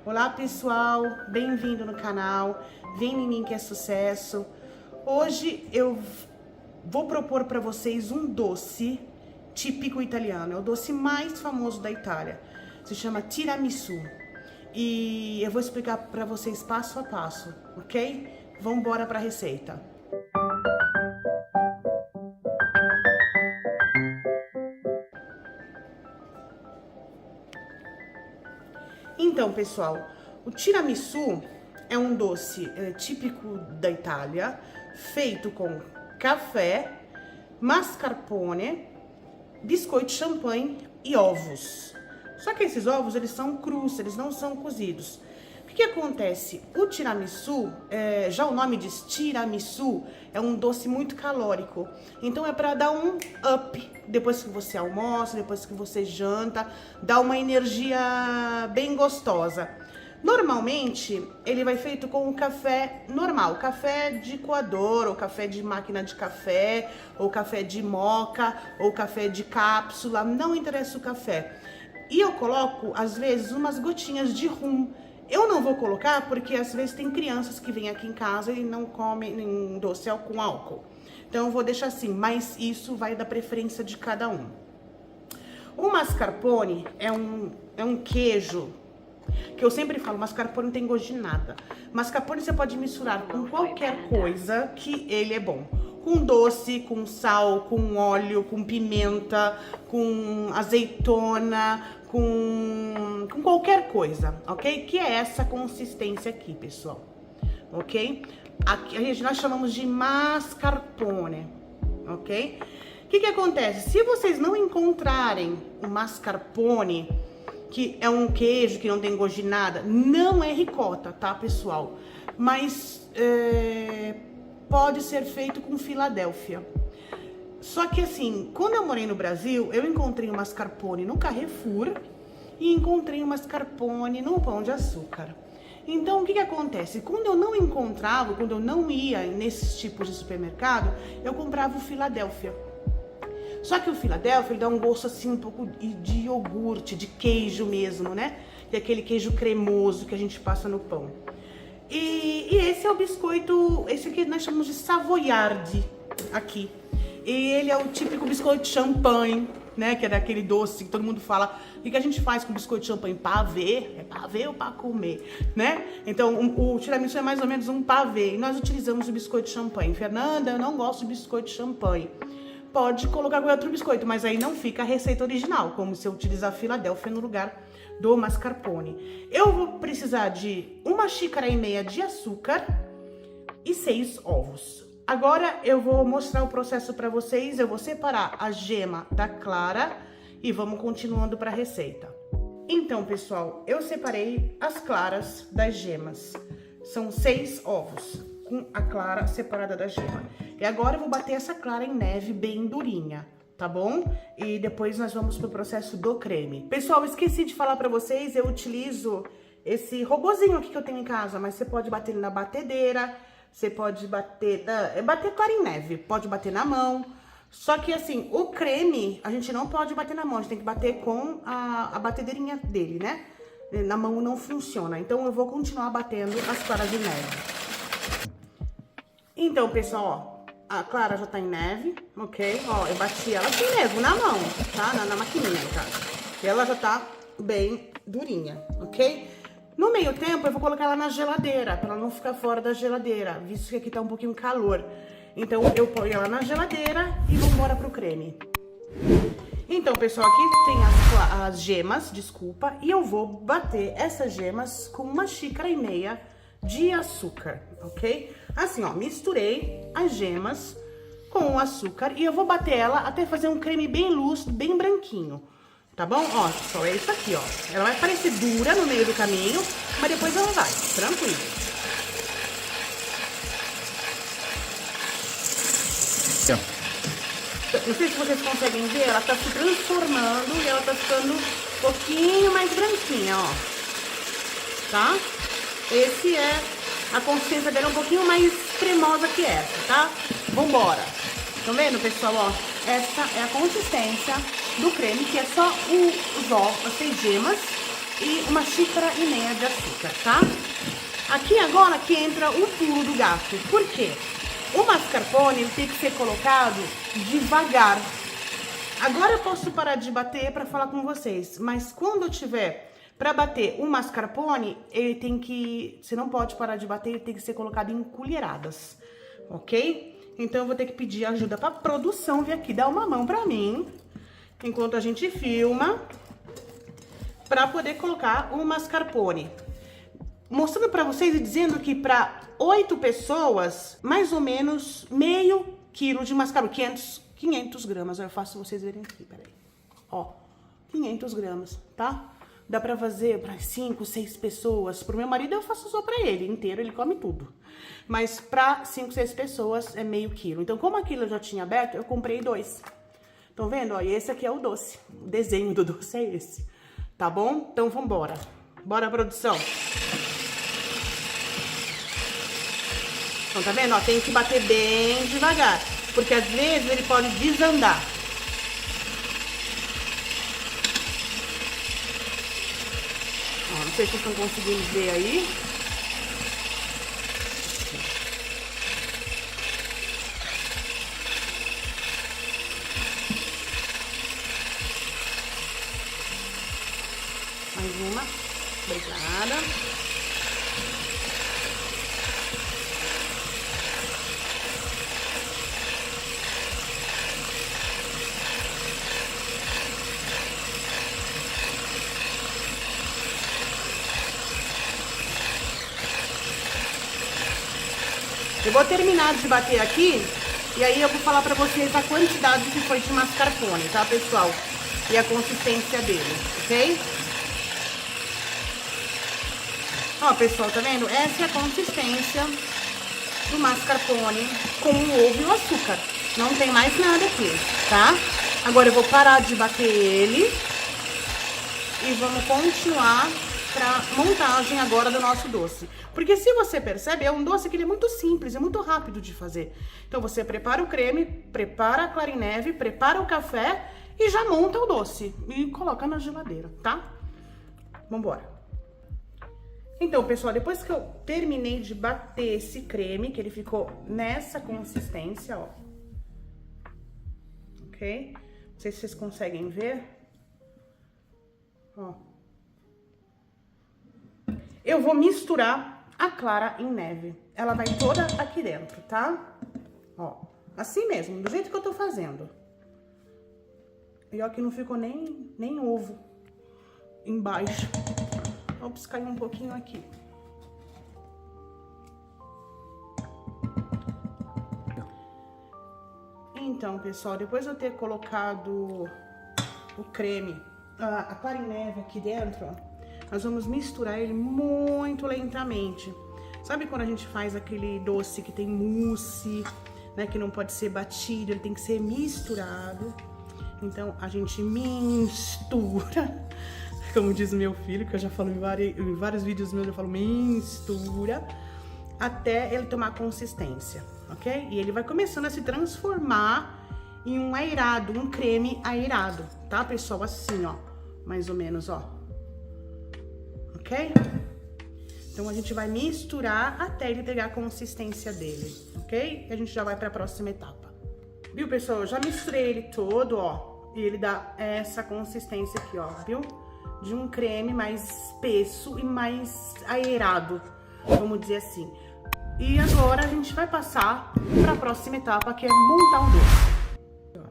Olá pessoal, bem-vindo no canal, vem em mim que é sucesso. Hoje eu vou propor para vocês um doce típico italiano, é o doce mais famoso da Itália, se chama tiramisu. E eu vou explicar para vocês passo a passo, ok? Vamos embora para a receita. Então, pessoal, o tiramisu é um doce típico da Itália, feito com café, mascarpone, biscoito champanhe e ovos. Só que esses ovos, eles são crus, eles não são cozidos. O que acontece? O tiramisu, já o nome diz tiramisu, é um doce muito calórico. Então é para dar um up depois que você almoça, depois que você janta, dá uma energia bem gostosa. Normalmente, ele vai feito com o café normal, café de coador, ou café de máquina de café, ou café de moca, ou café de cápsula, não interessa o café. E eu coloco, às vezes, umas gotinhas de rum. Eu não vou colocar porque às vezes tem crianças que vêm aqui em casa e não comem doce com álcool. Então eu vou deixar assim, mas isso vai da preferência de cada um. O mascarpone é um queijo que eu sempre falo, mascarpone não tem gosto de nada. Mascarpone você pode misturar com qualquer coisa que ele é bom. Com doce, com sal, com óleo, com pimenta, com azeitona, com qualquer coisa, ok? Que é essa consistência aqui, pessoal, ok? Aqui nós chamamos de mascarpone, ok? O que acontece? Se vocês não encontrarem o mascarpone, que é um queijo que não tem gosto de nada, não é ricota, tá, pessoal? Mas pode ser feito com Filadélfia. Só que assim, quando eu morei no Brasil, eu encontrei um mascarpone no Carrefour e encontrei um mascarpone no Pão de Açúcar. Então, o que acontece? Quando eu não encontrava, quando eu não ia nesses tipos de supermercado, eu comprava o Filadélfia. Só que o Filadélfia, ele dá um gosto assim, um pouco de iogurte, de queijo mesmo, né? E aquele queijo cremoso que a gente passa no pão. E esse é o biscoito, esse aqui nós chamamos de savoiardi aqui. E ele é o típico biscoito de champanhe, né? Que é daquele doce que todo mundo fala. O que a gente faz com biscoito de champanhe? Pavê? É pavê ou para comer, né? Então, o tiramisu é mais ou menos um pavê. E nós utilizamos o biscoito de champanhe. Fernanda, eu não gosto de biscoito de champanhe. Pode colocar com outro biscoito, mas aí não fica a receita original, como se eu utilizar a Filadélfia no lugar do mascarpone. Eu vou precisar de 1,5 xícaras de açúcar e 6 ovos. Agora eu vou mostrar o processo para vocês. Eu vou separar a gema da clara e vamos continuando para a receita. Então, pessoal, eu separei as claras das gemas. São 6 ovos com a clara separada da gema. E agora eu vou bater essa clara em neve bem durinha, tá bom? E depois nós vamos pro processo do creme. Pessoal, esqueci de falar pra vocês, eu utilizo esse robozinho aqui que eu tenho em casa, mas você pode bater ele na batedeira, você pode bater clara em neve, pode bater na mão. Só que assim, o creme a gente não pode bater na mão, a gente tem que bater com a batedeirinha dele, né? Na mão não funciona, então eu vou continuar batendo as claras de neve. Então, pessoal, ó, a clara já tá em neve, ok? Ó, eu bati ela assim mesmo, na mão, tá? Na maquininha, tá? E ela já tá bem durinha, ok? No meio tempo, eu vou colocar ela na geladeira, pra ela não ficar fora da geladeira, visto que aqui tá um pouquinho calor. Então, eu ponho ela na geladeira e vou embora pro creme. Então, pessoal, aqui tem as gemas, desculpa, e eu vou bater essas gemas com 1,5 xícaras de açúcar, ok? Assim, ó, misturei as gemas com o açúcar e eu vou bater ela até fazer um creme bem lúcido, bem branquinho, tá bom? Ó, pessoal, é isso aqui, ó. Ela vai parecer dura no meio do caminho, mas depois ela vai, tranquilo. Não sei se vocês conseguem ver, ela tá se transformando e ela tá ficando um pouquinho mais branquinha, ó. Tá? Esse é a consistência dela, um pouquinho mais cremosa que essa, tá? Vambora. Estão vendo, pessoal, ó? Essa é a consistência do creme, que é só os ovos, as 6 gemas e 1,5 xícaras de açúcar, tá? Aqui agora que entra o pulo do gato. Por quê? O mascarpone ele tem que ser colocado devagar. Agora eu posso parar de bater para falar com vocês, mas quando eu tiver para bater o mascarpone, ele tem que... Você não pode parar de bater, ele tem que ser colocado em colheradas, ok? Então eu vou ter que pedir ajuda para produção vir aqui dar uma mão para mim, enquanto a gente filma, para poder colocar o mascarpone. Mostrando para vocês e dizendo que para 8 pessoas, mais ou menos meio quilo de mascarpone, 500 gramas. Eu faço vocês verem aqui, peraí. Ó, 500 gramas, tá? Dá pra fazer para 5, 6 pessoas. Pro meu marido eu faço só pra ele inteiro, ele come tudo. Mas pra 5, 6 pessoas é meio quilo. Então, como aquilo eu já tinha aberto, eu comprei 2. Estão vendo? Ó, e esse aqui é o doce. O desenho do doce é esse. Tá bom? Então, vambora. Bora, produção. Então, tá vendo? Ó, tem que bater bem devagar, porque às vezes ele pode desandar. Ó, não sei se vocês estão conseguindo ver aí. Mais uma. Obrigada. Eu vou terminar de bater aqui e aí eu vou falar pra vocês a quantidade que foi de mascarpone, tá, pessoal? E a consistência dele, ok? Ó, pessoal, tá vendo? Essa é a consistência do mascarpone com o ovo e o açúcar. Não tem mais nada aqui, tá? Agora eu vou parar de bater ele e vamos continuar pra montagem agora do nosso doce. Porque se você percebe, é um doce que ele é muito simples, é muito rápido de fazer. Então você prepara o creme, prepara a clara em neve, prepara o café e já monta o doce. E coloca na geladeira, tá? Vambora. Então, pessoal, depois que eu terminei de bater esse creme, que ele ficou nessa consistência, ó. Ok? Não sei se vocês conseguem ver. Ó. Eu vou misturar a clara em neve. Ela vai toda aqui dentro, tá? Ó, assim mesmo, do jeito que eu tô fazendo. E ó que não ficou nem ovo embaixo. Ops, caiu um pouquinho aqui. Então, pessoal, depois de eu ter colocado o creme, a clara em neve aqui dentro, ó, nós vamos misturar ele muito lentamente. Sabe quando a gente faz aquele doce que tem mousse, né? Que não pode ser batido, ele tem que ser misturado. Então, a gente mistura, como diz o meu filho, que eu já falo em vários vídeos meus, eu falo mistura, até ele tomar consistência, ok? E ele vai começando a se transformar em um aerado, um creme aerado, tá, pessoal? Assim, ó, mais ou menos, ó. Ok? Então, a gente vai misturar até ele pegar a consistência dele, ok? E a gente já vai para a próxima etapa. Viu, pessoal? Eu já misturei ele todo, ó. E ele dá essa consistência aqui, ó, viu? De um creme mais espesso e mais aerado, vamos dizer assim. E agora a gente vai passar para a próxima etapa, que é montar o doce.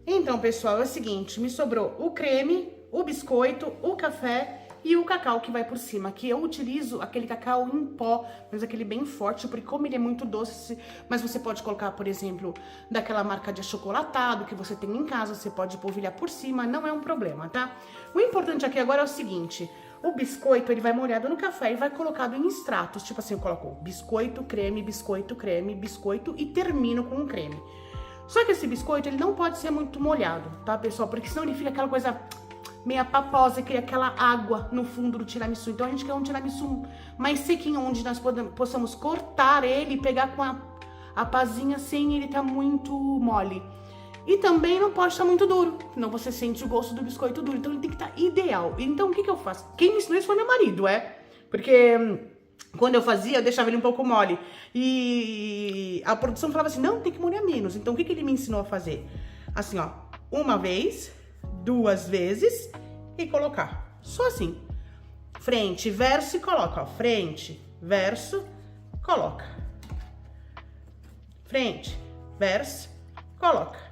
Então, pessoal, é o seguinte, me sobrou o creme, o biscoito, o café e o cacau que vai por cima. Aqui eu utilizo aquele cacau em pó, mas aquele bem forte, porque como ele é muito doce, mas você pode colocar, por exemplo, daquela marca de achocolatado que você tem em casa, você pode polvilhar por cima, não é um problema, tá? O importante aqui agora é o seguinte, o biscoito, ele vai molhado no café e vai colocado em extratos, tipo assim, eu coloco biscoito, creme, biscoito e termino com o creme. Só que esse biscoito, ele não pode ser muito molhado, tá, pessoal? Porque senão ele fica aquela coisa meia paposa, cria aquela água no fundo do tiramisu. Então, a gente quer um tiramisu mais sequinho, onde nós possamos cortar ele e pegar com a pazinha sem ele tá muito mole. E também não pode estar muito duro, senão você sente o gosto do biscoito duro. Então ele tem que estar ideal. Então o que eu faço? Quem me ensinou isso foi meu marido, Porque quando eu fazia, eu deixava ele um pouco mole. E a produção falava assim, não, tem que molhar menos. Então o que ele me ensinou a fazer? Assim, ó, uma vez, 2 vezes e colocar. Só assim. Frente, verso e coloca, ó. Frente, verso, coloca. Frente, verso, coloca.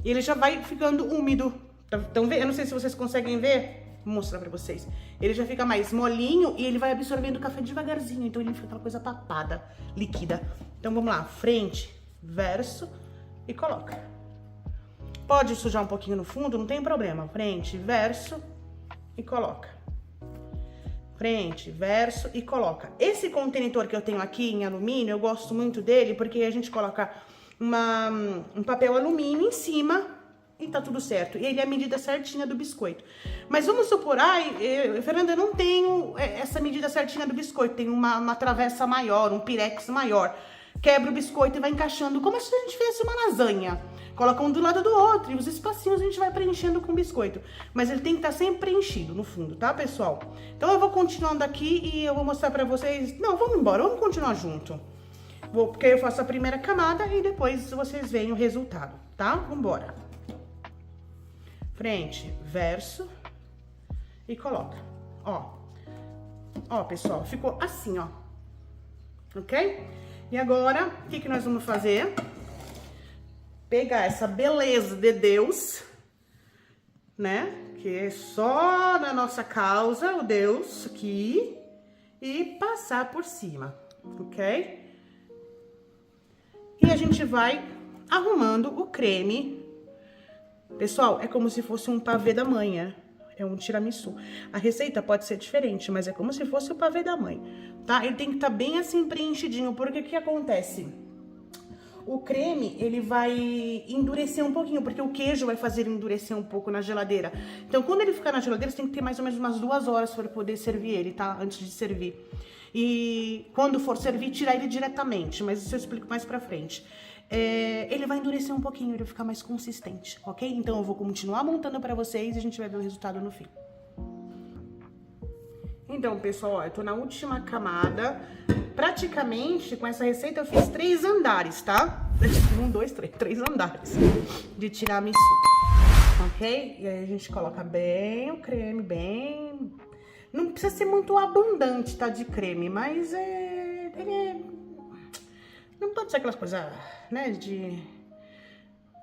E ele já vai ficando úmido. Então, eu não sei se vocês conseguem ver. Vou mostrar pra vocês. Ele já fica mais molinho e ele vai absorvendo o café devagarzinho. Então, ele fica aquela coisa papada, líquida. Então, vamos lá. Frente, verso e coloca. Pode sujar um pouquinho no fundo, não tem problema. Frente, verso e coloca. Frente, verso e coloca. Esse contenedor que eu tenho aqui em alumínio, eu gosto muito dele porque a gente coloca um papel alumínio em cima e tá tudo certo. E ele é a medida certinha do biscoito. Mas vamos supor, Fernanda, eu não tenho essa medida certinha do biscoito. Tem uma travessa maior, um pirex maior. Quebra o biscoito e vai encaixando, como se a gente fizesse uma lasanha. Coloca um do lado do outro e os espacinhos a gente vai preenchendo com biscoito. Mas ele tem que estar sempre preenchido no fundo, tá, pessoal? Então eu vou continuando aqui e eu vou mostrar pra vocês... Não, vamos embora, vamos continuar junto. Porque eu faço a primeira camada e depois vocês veem o resultado, tá? Vambora. Frente, verso e coloca. Ó, pessoal, ficou assim, ó. Ok? E agora, o que nós vamos fazer? Pegar essa beleza de Deus, né? Que é só na nossa causa, o Deus aqui, e passar por cima, ok? E a gente vai arrumando o creme. Pessoal, é como se fosse um pavê da mãe, é um tiramisu. A receita pode ser diferente, mas é como se fosse o pavê da mãe, tá? Ele tem que estar bem assim preenchidinho, porque o que acontece? O creme, ele vai endurecer um pouquinho, porque o queijo vai fazer ele endurecer um pouco na geladeira. Então, quando ele ficar na geladeira, você tem que ter mais ou menos umas 2 horas para poder servir ele, tá? Antes de servir. E quando for servir, tirar ele diretamente, mas isso eu explico mais pra frente. Ele vai endurecer um pouquinho, ele vai ficar mais consistente, ok? Então eu vou continuar montando pra vocês e a gente vai ver o resultado no fim. Então, pessoal, ó, eu tô na última camada. Praticamente, com essa receita, eu fiz 3 andares, tá? 1, 2, 3, 3 andares de tiramisu, ok? E aí a gente coloca bem o creme, bem... Não precisa ser muito abundante, tá, de creme, mas não pode ser aquelas coisas, né, de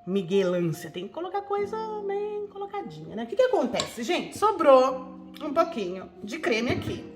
miguelância. Tem que colocar coisa bem colocadinha, né? O que acontece, gente? Sobrou um pouquinho de creme aqui.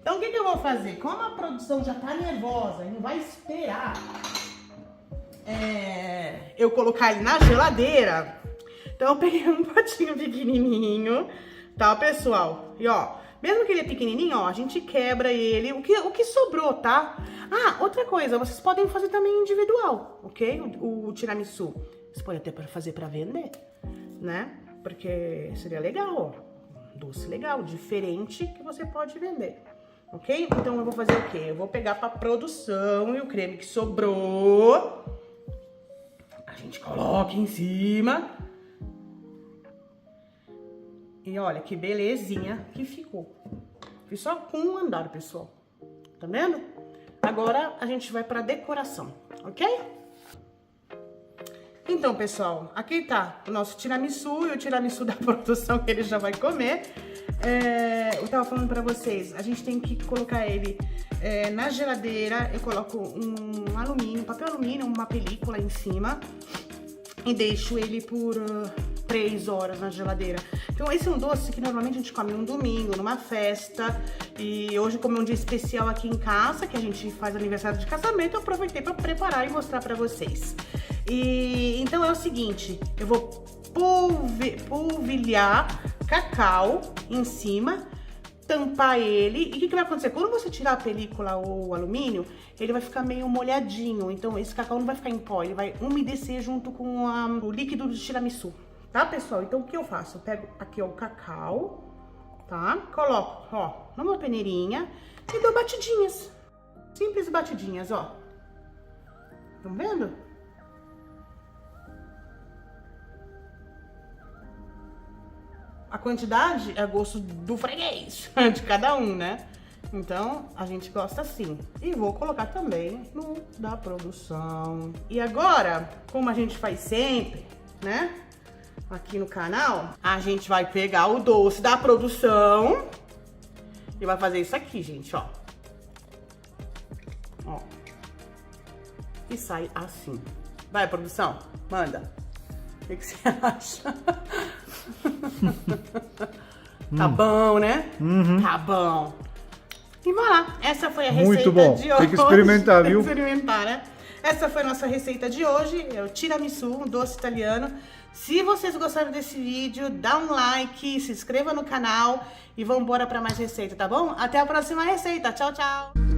Então, o que eu vou fazer? Como a produção já tá nervosa e não vai esperar eu colocar ele na geladeira, então eu peguei um potinho pequenininho, tá, pessoal? E, ó, mesmo que ele é pequenininho, ó, a gente quebra ele, o que sobrou, tá? Outra coisa, vocês podem fazer também individual, ok? O tiramisu. Vocês podem até fazer pra vender, né? Porque seria legal, ó. Doce legal, diferente, que você pode vender, ok? Então eu vou fazer o quê? Eu vou pegar pra produção e o creme que sobrou, a gente coloca em cima. E olha que belezinha que ficou. Fiz só com um andar, pessoal. Tá vendo? Agora a gente vai pra decoração, ok? Então, pessoal, aqui tá o nosso tiramisu e o tiramisu da produção que ele já vai comer. Eu tava falando pra vocês, a gente tem que colocar ele na geladeira. Eu coloco um alumínio, papel alumínio, uma película em cima e deixo ele por 3 horas na geladeira. Então esse é um doce que normalmente a gente come um domingo, numa festa. E hoje, como é um dia especial aqui em casa, que a gente faz aniversário de casamento, eu aproveitei pra preparar e mostrar pra vocês. E então é o seguinte, eu vou polvilhar cacau em cima, tampar ele. E o que vai acontecer? Quando você tirar a película ou o alumínio, ele vai ficar meio molhadinho. Então esse cacau não vai ficar em pó, ele vai umedecer junto com o líquido do tiramisu. Tá, pessoal? Então, o que eu faço? Eu pego aqui, ó, o cacau, tá? Coloco, ó, numa peneirinha e dou batidinhas. Simples batidinhas, ó. Estão vendo? a quantidade é a gosto do freguês, de cada um, né? Então, a gente gosta assim. E vou colocar também no da produção. E agora, como a gente faz sempre, né? Aqui no canal, a gente vai pegar o doce da produção e vai fazer isso aqui, gente, ó. Ó. E sai assim. Vai, produção, manda. O que você acha? Tá bom, né? Tá bom. E vamos lá, essa foi a receita de hoje. Tem que experimentar, viu? Tem que experimentar, né? Essa foi a nossa receita de hoje, é o tiramisu, um doce italiano. Se vocês gostaram desse vídeo, dá um like, se inscreva no canal e vamos embora para mais receita, tá bom? Até a próxima receita. Tchau, tchau!